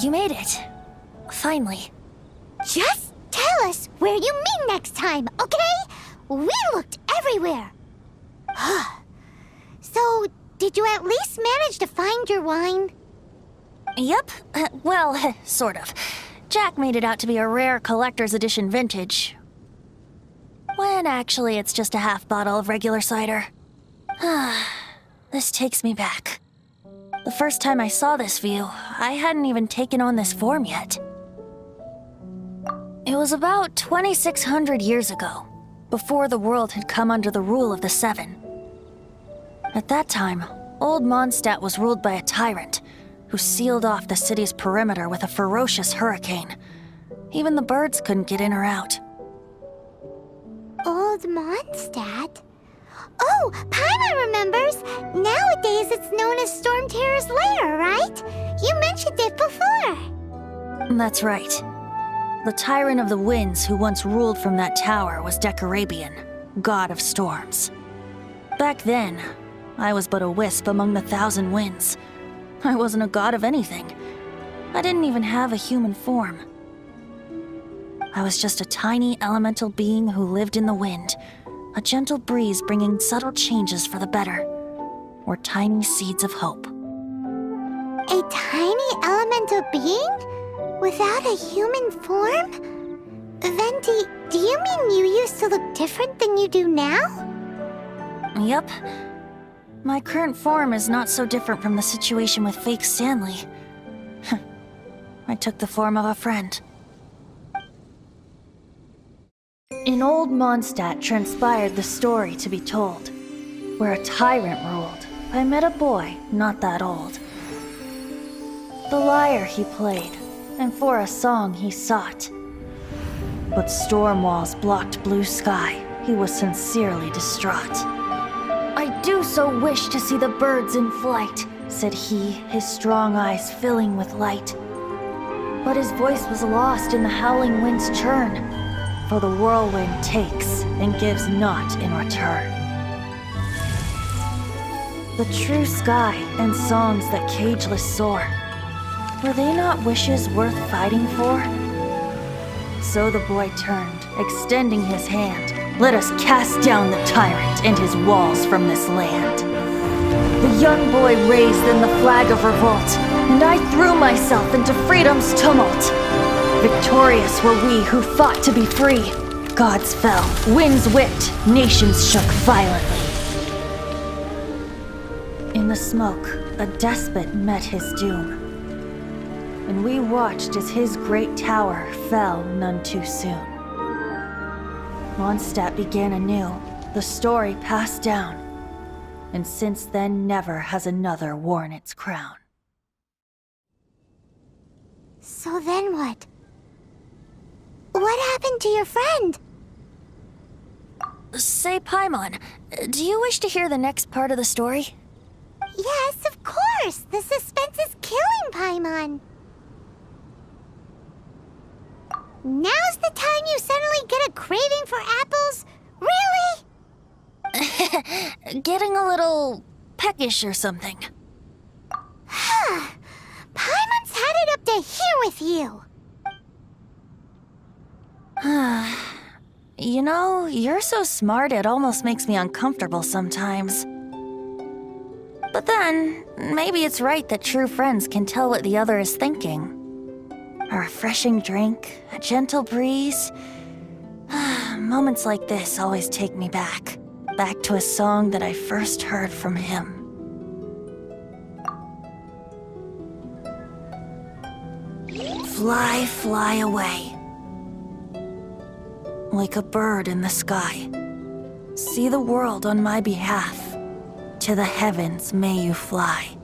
You made it. Finally. Just tell us where you meet next time, okay? We looked everywhere. So, did you at least manage to find your wine? Yep. Well, sort of. Jack made it out to be a rare collector's edition vintage. When actually it's just a half bottle of regular cider. This takes me back. The first time I saw this view, I hadn't even taken on this form yet. It was about 2,600 years ago, before the world had come under the rule of the Seven. At that time, Old Mondstadt was ruled by a tyrant who sealed off the city's perimeter with a ferocious hurricane. Even the birds couldn't get in or out. Old Mondstadt? Oh, Paimon remembers! Nowadays it's known as Storm Terror's lair, right? You mentioned it before. That's right. The Tyrant of the Winds who once ruled from that tower was Decarabian, god of storms. Back then, I was but a wisp among the thousand winds. I wasn't a god of anything. I didn't even have a human form. I was just a tiny elemental being who lived in the wind, a gentle breeze bringing subtle changes for the better, or tiny seeds of hope. A tiny elemental being? Without a human form? Venti, do you mean you used to look different than you do now? Yep. My current form is not so different from the situation with fake Stanley. I took the form of a friend. In Old Mondstadt transpired the story to be told, where a tyrant ruled. I met a boy not that old. The lyre he played, and for a song he sought. But storm walls blocked blue sky. He was sincerely distraught. "I do so wish to see the birds in flight," said he, his strong eyes filling with light. But his voice was lost in the howling wind's churn, for the whirlwind takes and gives not in return. The true sky and songs that cageless soar, were they not wishes worth fighting for? So the boy turned, extending his hand. "Let us cast down the tyrant and his walls from this land." The young boy raised then the flag of revolt, and I threw myself into freedom's tumult. Victorious were we who fought to be free. Gods fell, winds whipped, nations shook violently. In the smoke, a despot met his doom, and we watched as his great tower fell none too soon. Mondstadt began anew, the story passed down, and since then never has another worn its crown. So then what? What happened to your friend? Say, Paimon, do you wish to hear the next part of the story? Yes, of course! The suspense is killing, Paimon! Now's the time you suddenly get a craving for apples? Really? Getting a little peckish or something. Paimon's had it up to here with you! You know, you're so smart it almost makes me uncomfortable sometimes. But then, maybe it's right that true friends can tell what the other is thinking. A refreshing drink, a gentle breeze. Moments like this always take me back to a song that I first heard from him. Fly, fly away. Like a bird in the sky. See the world on my behalf. To the heavens may you fly.